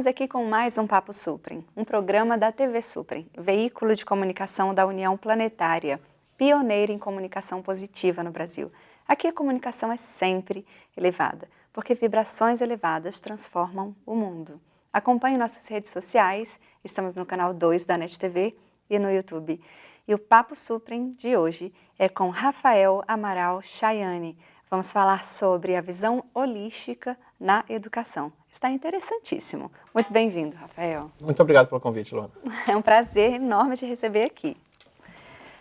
aqui com mais um Papo Suprem, um programa da TV Suprem, veículo de comunicação da União Planetária, pioneira em comunicação positiva no Brasil. Aqui a comunicação é sempre elevada, porque vibrações elevadas transformam o mundo. Acompanhe nossas redes sociais, estamos no canal 2 da NET TV e no YouTube. E o Papo Suprem de hoje é com Rafael Amaral Chayane. Vamos falar sobre a visão holística na educação. Está interessantíssimo. Muito bem-vindo, Rafael. Muito obrigado pelo convite, Luana. É um prazer enorme te receber aqui.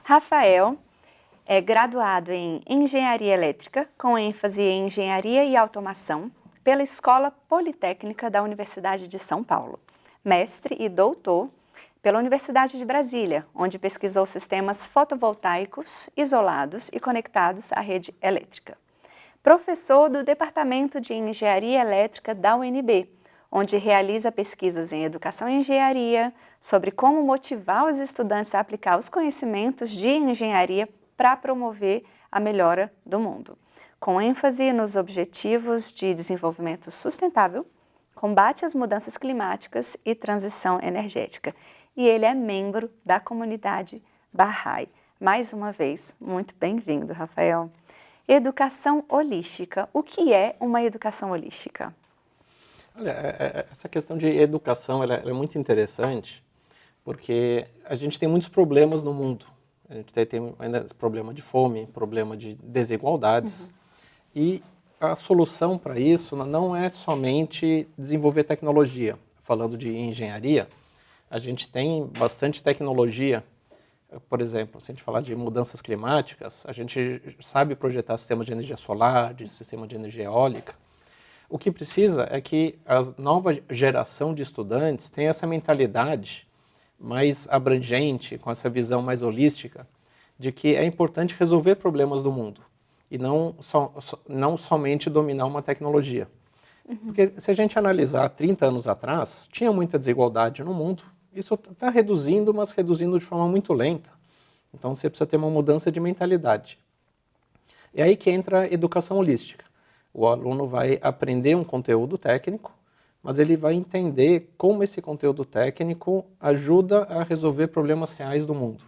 Rafael é graduado em Engenharia Elétrica, com ênfase em Engenharia e Automação, pela Escola Politécnica da Universidade de São Paulo. Mestre e doutor pela Universidade de Brasília, onde pesquisou sistemas fotovoltaicos isolados e conectados à rede elétrica. Professor do Departamento de Engenharia Elétrica da UNB, onde realiza pesquisas em educação e engenharia sobre como motivar os estudantes a aplicar os conhecimentos de engenharia para promover a melhora do mundo, com ênfase nos objetivos de desenvolvimento sustentável, combate às mudanças climáticas e transição energética. E ele é membro da comunidade Bahá'í. Mais uma vez, muito bem-vindo, Rafael. Educação holística. O que é uma educação holística? Olha, essa questão de educação ela é muito interessante, porque a gente tem muitos problemas no mundo. A gente tem ainda problema de fome, problema de desigualdades. E a solução para isso não é somente desenvolver tecnologia. Falando de engenharia, a gente tem bastante tecnologia. Por exemplo, se a gente falar de mudanças climáticas, a gente sabe projetar sistemas de energia solar, de sistema de energia eólica. O que precisa é que a nova geração de estudantes tenha essa mentalidade mais abrangente, com essa visão mais holística, de que é importante resolver problemas do mundo e não somente dominar uma tecnologia. Porque se a gente analisar 30 anos atrás, tinha muita desigualdade no mundo. Isso está reduzindo, mas reduzindo de forma muito lenta. Então você precisa ter uma mudança de mentalidade. É aí que entra a educação holística. O aluno vai aprender um conteúdo técnico, mas ele vai entender como esse conteúdo técnico ajuda a resolver problemas reais do mundo.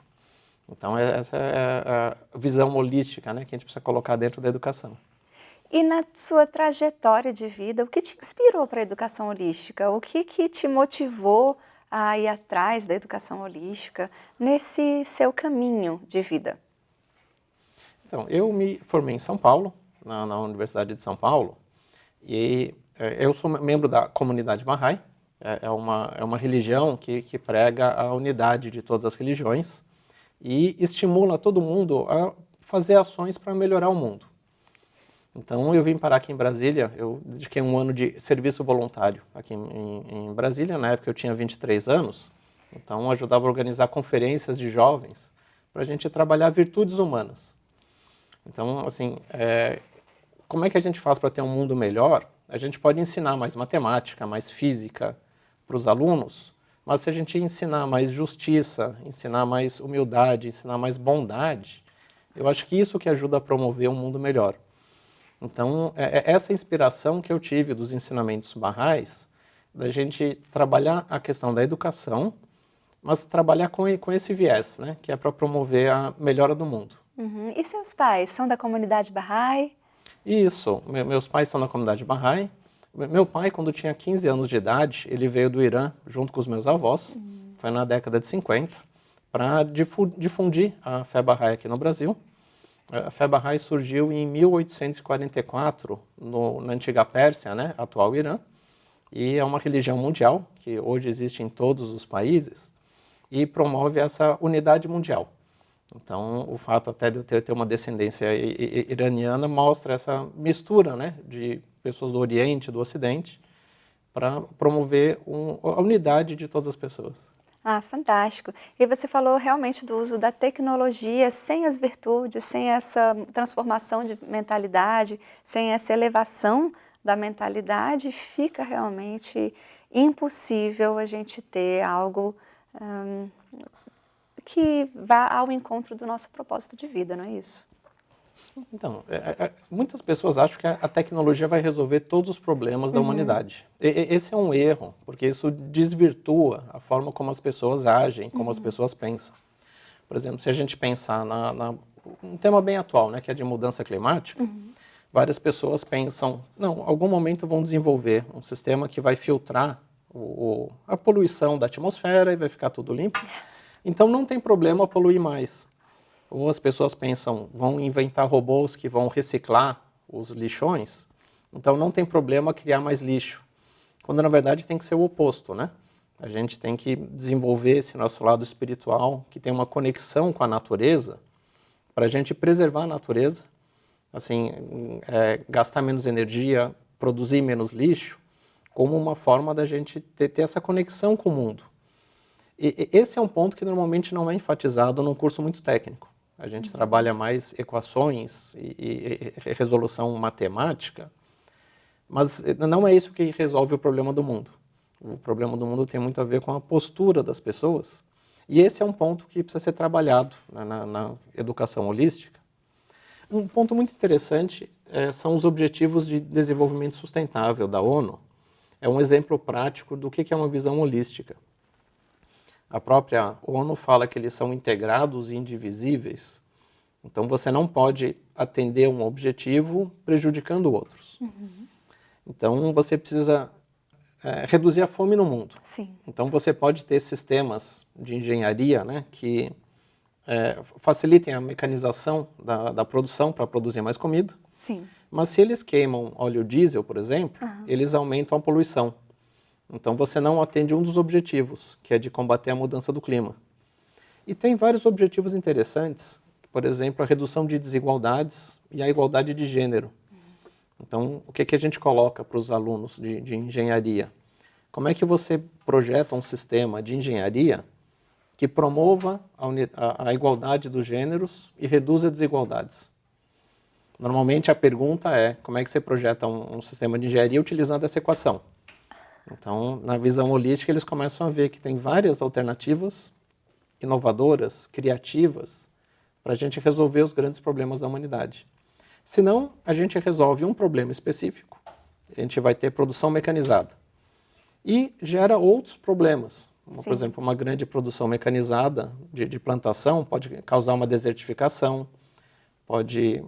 Então essa é a visão holística, né, que a gente precisa colocar dentro da educação. E na sua trajetória de vida, o que te inspirou para a educação holística? O que te motivou a ir atrás da educação holística nesse seu caminho de vida? Então, eu me formei em São Paulo, na Universidade de São Paulo, e eu sou membro da comunidade Bahá'í. É uma religião que prega a unidade de todas as religiões e estimula todo mundo a fazer ações para melhorar o mundo. Então, eu vim parar aqui em Brasília, eu dediquei um ano de serviço voluntário aqui em Brasília. Na época eu tinha 23 anos, então eu ajudava a organizar conferências de jovens para a gente trabalhar virtudes humanas. Então, assim, como é que a gente faz para ter um mundo melhor? A gente pode ensinar mais matemática, mais física para os alunos, mas se a gente ensinar mais justiça, ensinar mais humildade, ensinar mais bondade, eu acho que isso que ajuda a promover um mundo melhor. Então, é essa inspiração que eu tive dos ensinamentos Bahá'ís, da gente trabalhar a questão da educação, mas trabalhar com esse viés, né, que é para promover a melhora do mundo. E seus pais são da comunidade Bahá'í? Isso, meus pais são da comunidade Bahá'í. Meu pai, quando tinha 15 anos de idade, ele veio do Irã junto com os meus avós, foi na década de 50, para difundir a fé Bahá'í aqui no Brasil. A fé Bahá'í surgiu em 1844, na antiga Pérsia, né, atual Irã, e é uma religião mundial, que hoje existe em todos os países, e promove essa unidade mundial. Então, o fato até de eu ter uma descendência iraniana mostra essa mistura, né, de pessoas do Oriente e do Ocidente, para promover a unidade de todas as pessoas. Ah, fantástico. E você falou realmente do uso da tecnologia sem as virtudes, sem essa transformação de mentalidade, sem essa elevação da mentalidade, fica realmente impossível a gente ter algo que vá ao encontro do nosso propósito de vida, não é isso? Então, muitas pessoas acham que a tecnologia vai resolver todos os problemas da humanidade. Esse é um erro, porque isso desvirtua a forma como as pessoas agem, como as pessoas pensam. Por exemplo, se a gente pensar um tema bem atual, né, que é de mudança climática, várias pessoas pensam, não, em algum momento vão desenvolver um sistema que vai filtrar a poluição da atmosfera e vai ficar tudo limpo. Então não tem problema poluir mais. Ou as pessoas pensam, vão inventar robôs que vão reciclar os lixões, então não tem problema criar mais lixo. Quando na verdade tem que ser o oposto, né? A gente tem que desenvolver esse nosso lado espiritual, que tem uma conexão com a natureza, para a gente preservar a natureza, assim, gastar menos energia, produzir menos lixo, como uma forma da gente ter essa conexão com o mundo. E esse é um ponto que normalmente não é enfatizado num curso muito técnico. A gente trabalha mais equações e resolução matemática, mas não é isso que resolve o problema do mundo. O problema do mundo tem muito a ver com a postura das pessoas, e esse é um ponto que precisa ser trabalhado na educação holística. Um ponto muito interessante são os Objetivos de Desenvolvimento Sustentável da ONU. É um exemplo prático do que é uma visão holística. A própria ONU fala que eles são integrados e indivisíveis. Então, você não pode atender um objetivo prejudicando outros. Então, você precisa reduzir a fome no mundo. Sim. Então, você pode ter sistemas de engenharia, né, que facilitem a mecanização da produção para produzir mais comida. Sim. Mas se eles queimam óleo diesel, por exemplo, eles aumentam a poluição. Então você não atende um dos objetivos, que é de combater a mudança do clima. E tem vários objetivos interessantes, por exemplo, a redução de desigualdades e a igualdade de gênero. Então, o que a gente coloca para os alunos de engenharia? Como é que você projeta um sistema de engenharia que promova a igualdade dos gêneros e reduza desigualdades? Normalmente a pergunta é, como é que você projeta um sistema de engenharia utilizando essa equação? Então, na visão holística, eles começam a ver que tem várias alternativas inovadoras, criativas, para a gente resolver os grandes problemas da humanidade. Senão, a gente resolve um problema específico, a gente vai ter produção mecanizada. E gera outros problemas. Por exemplo, uma grande produção mecanizada de plantação pode causar uma desertificação, pode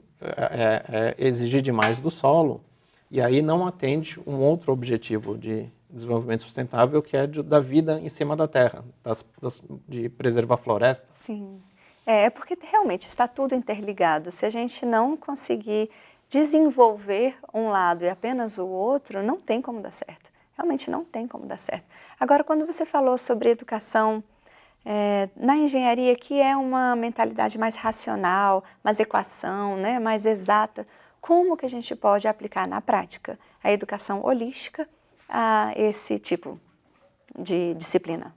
exigir demais do solo, e aí não atende um outro objetivo de desenvolvimento sustentável, que é da vida em cima da terra, de preservar florestas. Sim, porque realmente está tudo interligado. Se a gente não conseguir desenvolver um lado e apenas o outro, não tem como dar certo. Realmente não tem como dar certo. Agora, quando você falou sobre educação na engenharia, que é uma mentalidade mais racional, mais equação, né, mais exata, como que a gente pode aplicar na prática a educação holística a esse tipo de disciplina?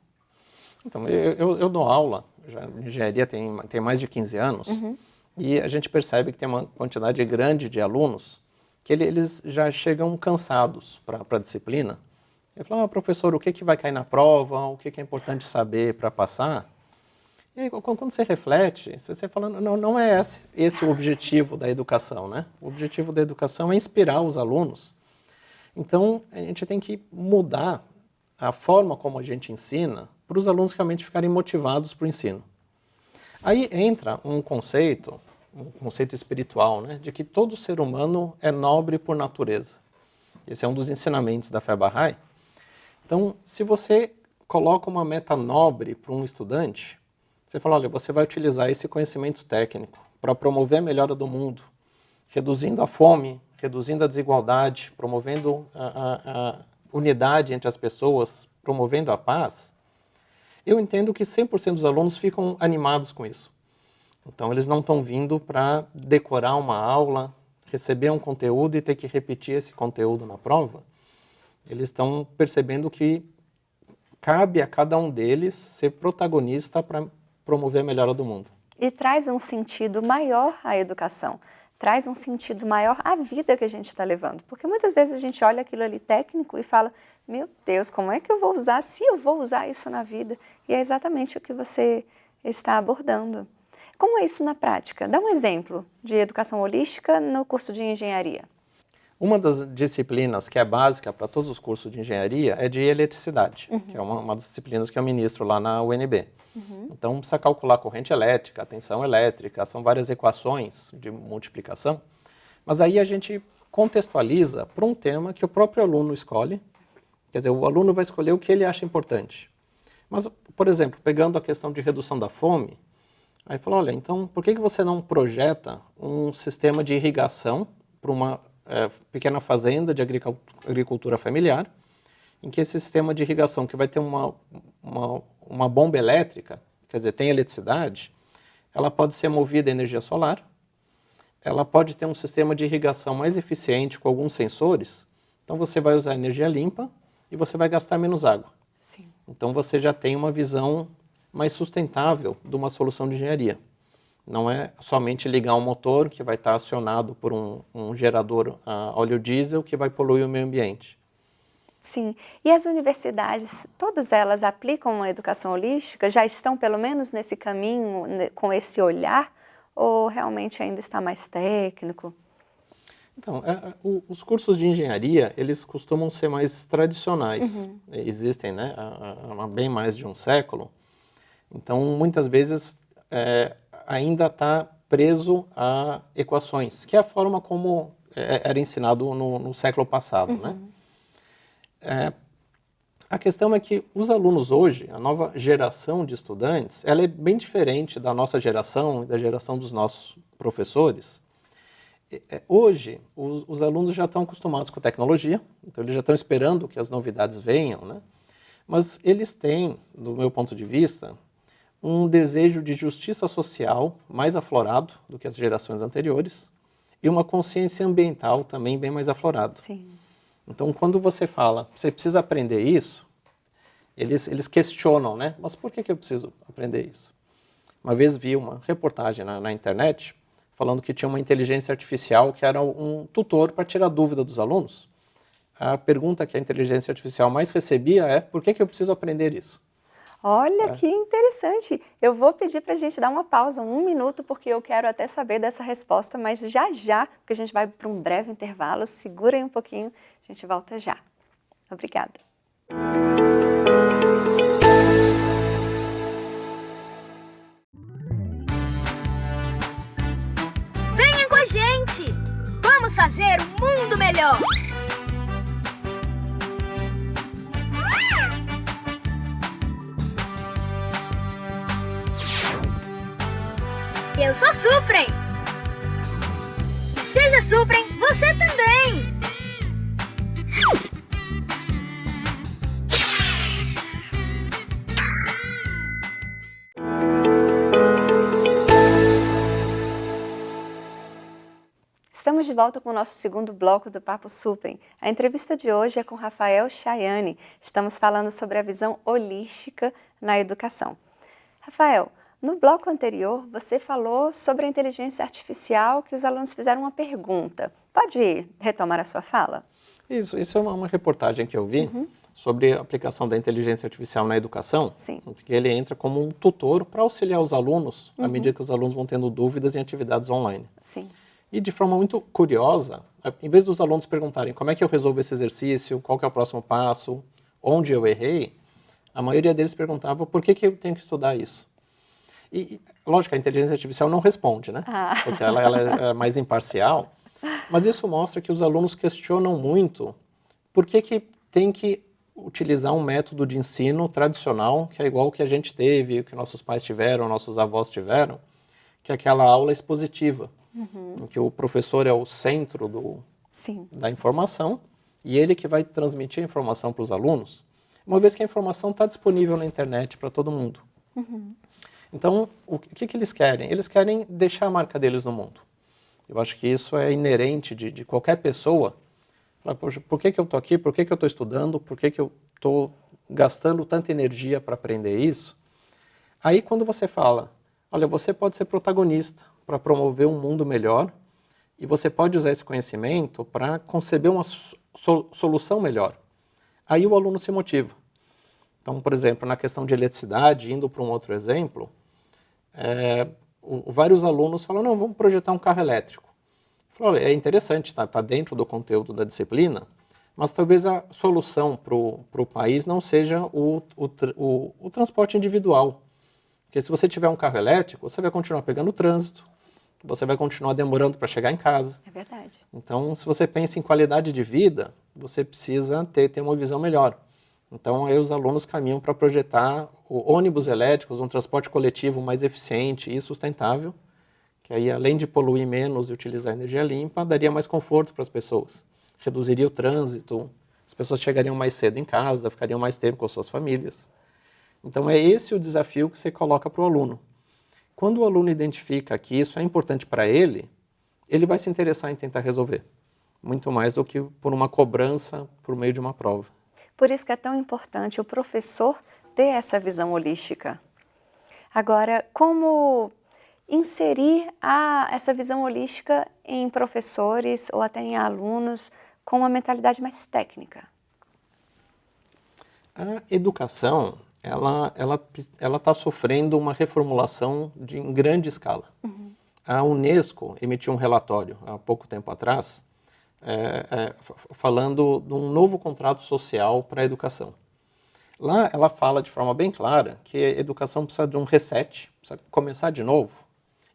Então, eu dou aula, já em engenharia tem mais de 15 anos, e a gente percebe que tem uma quantidade grande de alunos que eles já chegam cansados para a disciplina. Eu falo, professor, o que vai cair na prova, o que é importante saber para passar? E aí, quando você reflete, você fala, não é esse o objetivo da educação, né? O objetivo da educação é inspirar os alunos. Então, a gente tem que mudar a forma como a gente ensina para os alunos realmente ficarem motivados para o ensino. Aí entra um conceito espiritual, né, de que todo ser humano é nobre por natureza. Esse é um dos ensinamentos da fé Bahá'í. Então, se você coloca uma meta nobre para um estudante, você fala, olha, você vai utilizar esse conhecimento técnico para promover a melhora do mundo, reduzindo a fome, reduzindo a desigualdade, promovendo a unidade entre as pessoas, promovendo a paz, eu entendo que 100% dos alunos ficam animados com isso. Então, eles não estão vindo para decorar uma aula, receber um conteúdo e ter que repetir esse conteúdo na prova. Eles estão percebendo que cabe a cada um deles ser protagonista para promover a melhora do mundo. E traz um sentido maior à educação, traz um sentido maior à vida que a gente está levando. Porque muitas vezes a gente olha aquilo ali técnico e fala, meu Deus, como é que eu vou usar, se eu vou usar isso na vida? E é exatamente o que você está abordando. como é isso na prática? Dá um exemplo de educação holística no curso de engenharia. Uma das disciplinas que é básica para todos os cursos de engenharia é de eletricidade, que é uma das disciplinas que eu ministro lá na UNB. Então, precisa calcular corrente elétrica, tensão elétrica, são várias equações de multiplicação, mas aí a gente contextualiza para um tema que o próprio aluno escolhe, quer dizer, o aluno vai escolher o que ele acha importante. Mas, por exemplo, pegando a questão de redução da fome, aí fala, olha, então por que você não projeta um sistema de irrigação para uma pequena fazenda de agricultura familiar, em que esse sistema de irrigação, que vai ter uma bomba elétrica, quer dizer, tem eletricidade, ela pode ser movida a energia solar, ela pode ter um sistema de irrigação mais eficiente com alguns sensores, então você vai usar energia limpa e você vai gastar menos água. Sim. Então você já tem uma visão mais sustentável de uma solução de engenharia. Não é somente ligar um motor que vai estar acionado por um gerador a óleo diesel que vai poluir o meio ambiente. Sim. E as universidades, todas elas aplicam uma educação holística? Já estão pelo menos nesse caminho, com esse olhar? Ou realmente ainda está mais técnico? Então, os cursos de engenharia, eles costumam ser mais tradicionais. Existem, né, há bem mais de um século. Então, muitas vezes, ainda está preso a equações, que é a forma como era ensinado no século passado, né? A questão é que os alunos hoje, a nova geração de estudantes, ela é bem diferente da nossa geração e da geração dos nossos professores. Hoje, os alunos já estão acostumados com a tecnologia, então eles já estão esperando que as novidades venham, né? Mas eles têm, do meu ponto de vista, um desejo de justiça social mais aflorado do que as gerações anteriores e uma consciência ambiental também bem mais aflorada. Sim. Então, quando você fala, você precisa aprender isso, eles questionam, né? Mas por que eu preciso aprender isso? Uma vez vi uma reportagem na internet falando que tinha uma inteligência artificial que era um tutor para tirar dúvida dos alunos. A pergunta que a inteligência artificial mais recebia é: por que eu preciso aprender isso? Olha que interessante. Eu vou pedir para a gente dar uma pausa, 1 minuto, porque eu quero até saber dessa resposta, mas já, porque a gente vai para um breve intervalo, segurem um pouquinho, a gente volta já. Obrigada. Venha com a gente! Vamos fazer um mundo melhor! Eu sou Suprem! Seja Suprem, você também! Estamos de volta com o nosso segundo bloco do Papo Suprem. A entrevista de hoje é com Rafael Chaiane. Estamos falando sobre a visão holística na educação. Rafael, no bloco anterior, você falou sobre a inteligência artificial, que os alunos fizeram uma pergunta. Pode retomar a sua fala? Isso é uma reportagem que eu vi sobre a aplicação da inteligência artificial na educação. Sim. Que ele entra como um tutor para auxiliar os alunos à medida que os alunos vão tendo dúvidas em atividades online. Sim. E de forma muito curiosa, em vez dos alunos perguntarem como é que eu resolvo esse exercício, qual que é o próximo passo, onde eu errei, a maioria deles perguntava por que eu tenho que estudar isso. E, lógico, a inteligência artificial não responde, né? Porque ela é mais imparcial. Mas isso mostra que os alunos questionam muito por que tem que utilizar um método de ensino tradicional, que é igual o que a gente teve, o que nossos pais tiveram, nossos avós tiveram, que é aquela aula expositiva, em que o professor é o centro da informação e ele que vai transmitir a informação para os alunos, uma vez que a informação está disponível na internet para todo mundo. Então, o que eles querem? Eles querem deixar a marca deles no mundo. Eu acho que isso é inerente de qualquer pessoa. Falar, poxa, por que eu estou aqui? Por que eu estou estudando? Por que eu estou gastando tanta energia para aprender isso? Aí, quando você fala, olha, você pode ser protagonista para promover um mundo melhor e você pode usar esse conhecimento para conceber uma solução melhor. Aí o aluno se motiva. Então, por exemplo, na questão de eletricidade, indo para um outro exemplo, vários alunos falam, não, vamos projetar um carro elétrico. Eu falo, olha, é interessante, tá dentro do conteúdo da disciplina, mas talvez a solução para o país não seja o transporte individual. Porque se você tiver um carro elétrico, você vai continuar pegando o trânsito, você vai continuar demorando para chegar em casa. É verdade. Então, se você pensa em qualidade de vida, você precisa ter uma visão melhor. Então, aí os alunos caminham para projetar ônibus elétricos, um transporte coletivo mais eficiente e sustentável, que aí, além de poluir menos e utilizar energia limpa, daria mais conforto para as pessoas. Reduziria o trânsito, as pessoas chegariam mais cedo em casa, ficariam mais tempo com as suas famílias. Então, é esse o desafio que você coloca para o aluno. Quando o aluno identifica que isso é importante para ele vai se interessar em tentar resolver, muito mais do que por uma cobrança por meio de uma prova. Por isso que é tão importante o professor ter essa visão holística. Agora, como inserir essa visão holística em professores ou até em alunos com uma mentalidade mais técnica? A educação, ela está sofrendo uma reformulação em grande escala. A Unesco emitiu um relatório há pouco tempo atrás, falando de um novo contrato social para a educação. Lá ela fala de forma bem clara que a educação precisa de um reset, precisa começar de novo.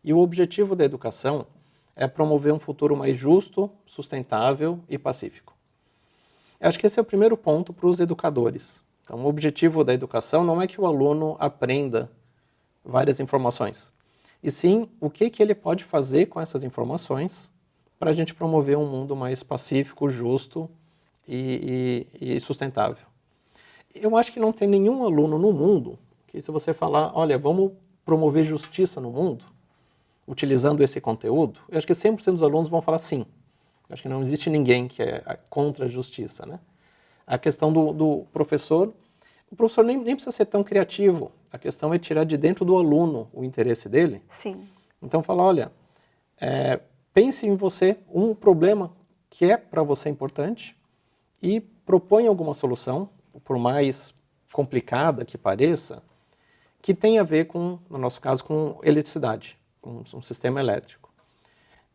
E o objetivo da educação é promover um futuro mais justo, sustentável e pacífico. Eu acho que esse é o primeiro ponto para os educadores. Então, o objetivo da educação não é que o aluno aprenda várias informações, e sim o que ele pode fazer com essas informações para a gente promover um mundo mais pacífico, justo e sustentável. Eu acho que não tem nenhum aluno no mundo que, se você falar, olha, vamos promover justiça no mundo, utilizando esse conteúdo, eu acho que 100% dos alunos vão falar sim. Eu acho que não existe ninguém que é contra a justiça, né? A questão do professor, o professor nem precisa ser tão criativo. A questão é tirar de dentro do aluno o interesse dele. Sim. Então, fala, olha, pense em você, um problema que é para você importante e propõe alguma solução, por mais complicada que pareça, que tenha a ver com, no nosso caso, com eletricidade, com um sistema elétrico.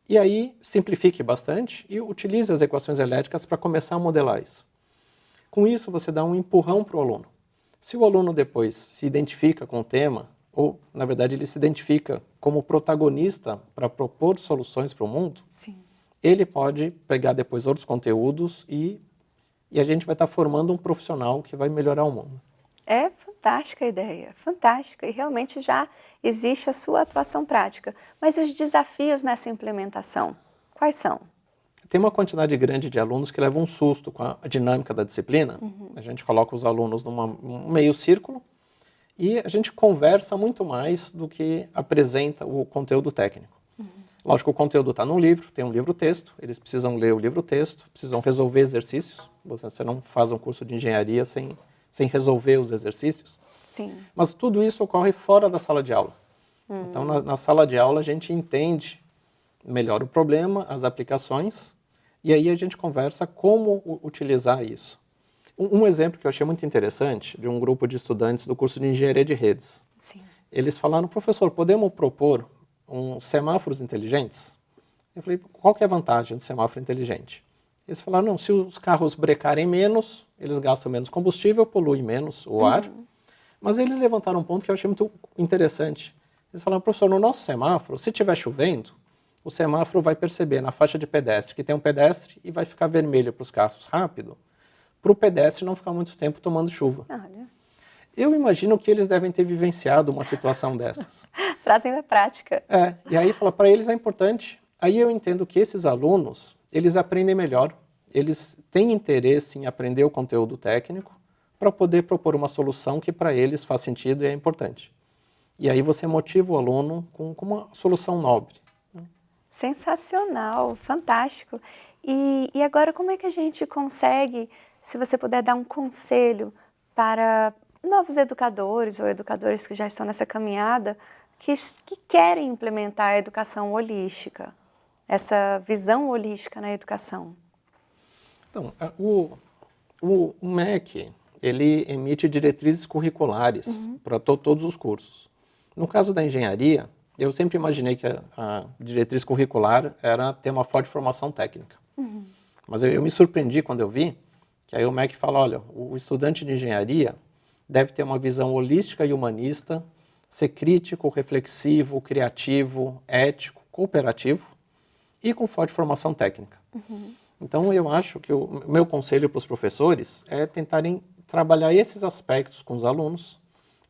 E aí, simplifique bastante e utilize as equações elétricas para começar a modelar isso. Com isso, você dá um empurrão para o aluno. Se o aluno depois se identifica com o tema, ou, na verdade, ele se identifica como protagonista para propor soluções para o mundo, Sim. ele pode pegar depois outros conteúdos e a gente vai estar formando um profissional que vai melhorar o mundo. É fantástica a ideia, fantástica, e realmente já existe a sua atuação prática. Mas os desafios nessa implementação, quais são? Tem uma quantidade grande de alunos que levam um susto com a dinâmica da disciplina. A gente coloca os alunos num meio círculo e a gente conversa muito mais do que apresenta o conteúdo técnico. Lógico, o conteúdo está no livro, tem um livro-texto, eles precisam ler o livro-texto, precisam resolver exercícios. Você não faz um curso de engenharia sem resolver os exercícios. Sim. Mas tudo isso ocorre fora da sala de aula. Então, na sala de aula, a gente entende melhor o problema, as aplicações, e aí a gente conversa como utilizar isso. Um exemplo que eu achei muito interessante, de um grupo de estudantes do curso de Engenharia de Redes. Sim. Eles falaram, professor, podemos propor semáforos inteligentes? Eu falei, qual que é a vantagem do semáforo inteligente? Eles falaram, não, se os carros brecarem menos, eles gastam menos combustível, poluem menos o ar. Mas eles levantaram um ponto que eu achei muito interessante. Eles falaram, professor, no nosso semáforo, se estiver chovendo, o semáforo vai perceber na faixa de pedestre que tem um pedestre e vai ficar vermelho para os carros rápido, para o pedestre não ficar muito tempo tomando chuva. Olha. Eu imagino que eles devem ter vivenciado uma situação dessas. Trazem da prática. E aí fala, para eles é importante. Aí eu entendo que esses alunos, eles aprendem melhor, eles têm interesse em aprender o conteúdo técnico para poder propor uma solução que para eles faz sentido e é importante. E aí você motiva o aluno com uma solução nobre. Sensacional, fantástico. E agora como é que a gente consegue, se você puder dar um conselho para novos educadores ou educadores que já estão nessa caminhada, que querem implementar a educação holística, essa visão holística na educação? Então, o MEC, ele emite diretrizes curriculares para todos os cursos. No caso da engenharia, Eu sempre imaginei que a diretriz curricular era ter uma forte formação técnica. Mas eu me surpreendi quando eu vi que aí o MEC fala, olha, o estudante de engenharia deve ter uma visão holística e humanista, ser crítico, reflexivo, criativo, ético, cooperativo e com forte formação técnica. Então, eu acho que o meu conselho para os professores é tentarem trabalhar esses aspectos com os alunos.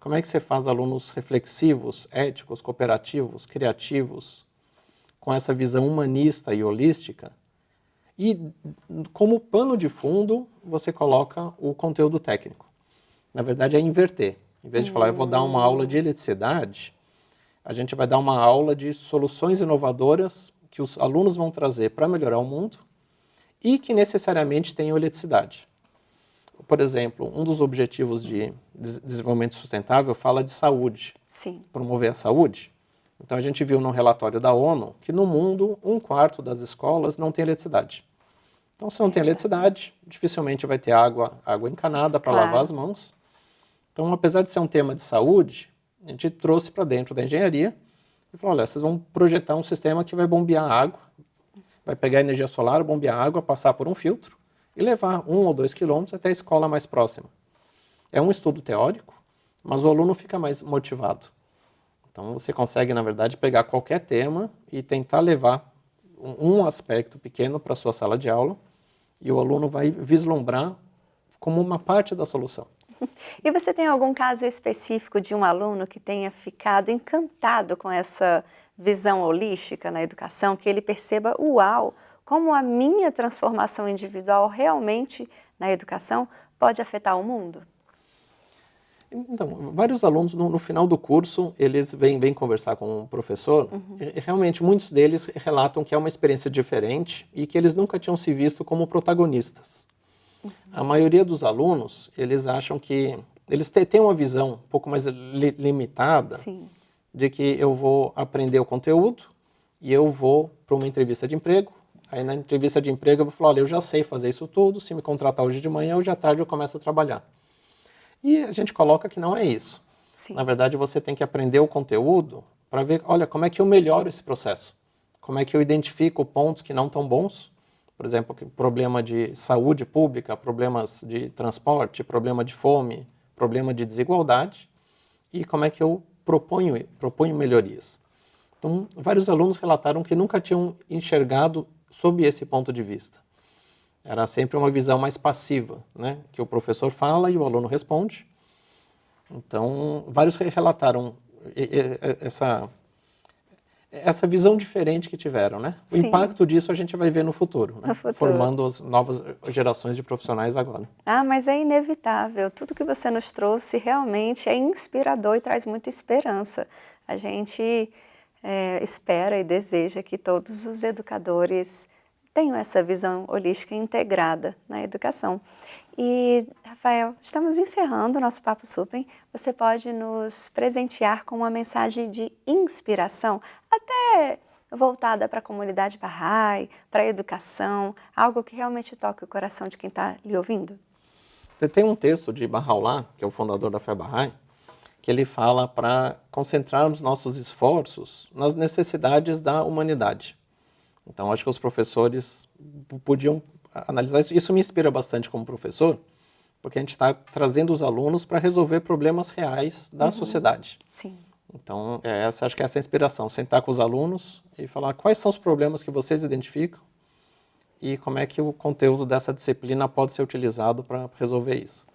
Como é que você faz alunos reflexivos, éticos, cooperativos, criativos, com essa visão humanista e holística? E, como pano de fundo, você coloca o conteúdo técnico. Na verdade, é inverter. Em vez de falar, eu vou dar uma aula de eletricidade, a gente vai dar uma aula de soluções inovadoras que os alunos vão trazer para melhorar o mundo e que necessariamente tenham eletricidade. Por exemplo, um dos objetivos de desenvolvimento sustentável fala de saúde, Sim. promover a saúde. Então, a gente viu no relatório da ONU que no mundo, 1/4 das escolas não tem eletricidade. Então, se não tem eletricidade, dificilmente vai ter água encanada para lavar as mãos. Então, apesar de ser um tema de saúde, a gente trouxe para dentro da engenharia e falou, olha, vocês vão projetar um sistema que vai bombear água, vai pegar energia solar, bombear água, passar por um filtro e levar 1 ou 2 quilômetros até a escola mais próxima. É um estudo teórico, mas o aluno fica mais motivado. Então, você consegue, na verdade, pegar qualquer tema e tentar levar um aspecto pequeno para a sua sala de aula e o aluno vai vislumbrar como uma parte da solução. E você tem algum caso específico de um aluno que tenha ficado encantado com essa visão holística na educação, que ele perceba, uau, como a minha transformação individual realmente na educação pode afetar o mundo? Então, vários alunos, no final do curso, eles vêm conversar com o professor, e realmente muitos deles relatam que é uma experiência diferente e que eles nunca tinham se visto como protagonistas. A maioria dos alunos, eles acham que, eles têm uma visão um pouco mais limitada, Sim. de que eu vou aprender o conteúdo e eu vou para uma entrevista de emprego. Aí na entrevista de emprego eu vou falar, olha, eu já sei fazer isso tudo, se me contratar hoje de manhã, hoje à tarde eu começo a trabalhar. E a gente coloca que não é isso. Sim. Na verdade, você tem que aprender o conteúdo para ver, olha, como é que eu melhoro esse processo? Como é que eu identifico pontos que não estão bons? Por exemplo, problema de saúde pública, problemas de transporte, problema de fome, problema de desigualdade. E como é que eu proponho melhorias? Então, vários alunos relataram que nunca tinham enxergado sob esse ponto de vista. Era sempre uma visão mais passiva, né? Que o professor fala e o aluno responde. Então, vários relataram essa visão diferente que tiveram, né? O Sim. impacto disso a gente vai ver no futuro, né? No futuro. Formando as novas gerações de profissionais agora. Ah, mas é inevitável. Tudo que você nos trouxe realmente é inspirador e traz muita esperança. A gente espera e deseja que todos os educadores tenham essa visão holística integrada na educação. E, Rafael, estamos encerrando o nosso Papo Suprem. Você pode nos presentear com uma mensagem de inspiração, até voltada para a comunidade Bahá'í, para a educação, algo que realmente toque o coração de quem está lhe ouvindo? Tem um texto de Bahá'u'lláh, que é o fundador da fé Bahá'í, que ele fala para concentrarmos nossos esforços nas necessidades da humanidade. Então, acho que os professores podiam analisar isso. Isso me inspira bastante como professor, porque a gente está trazendo os alunos para resolver problemas reais da sociedade. Sim. Então, acho que essa é a inspiração, sentar com os alunos e falar quais são os problemas que vocês identificam e como é que o conteúdo dessa disciplina pode ser utilizado para resolver isso.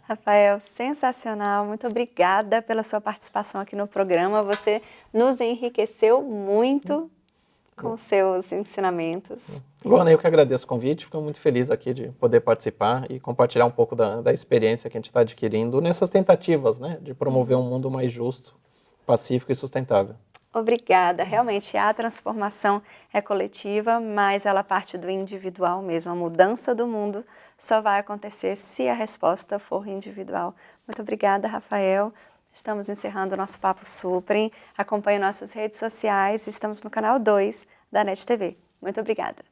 Rafael, sensacional. Muito obrigada pela sua participação aqui no programa. Você nos enriqueceu muito com seus ensinamentos. Luana, eu que agradeço o convite. Fico muito feliz aqui de poder participar e compartilhar um pouco da experiência que a gente está adquirindo nessas tentativas, né, de promover um mundo mais justo, pacífico e sustentável. Obrigada. Realmente, a transformação é coletiva, mas ela parte do individual mesmo. A mudança do mundo só vai acontecer se a resposta for individual. Muito obrigada, Rafael. Estamos encerrando o nosso Papo Suprem. Acompanhe nossas redes sociais. Estamos no canal 2 da NET TV. Muito obrigada.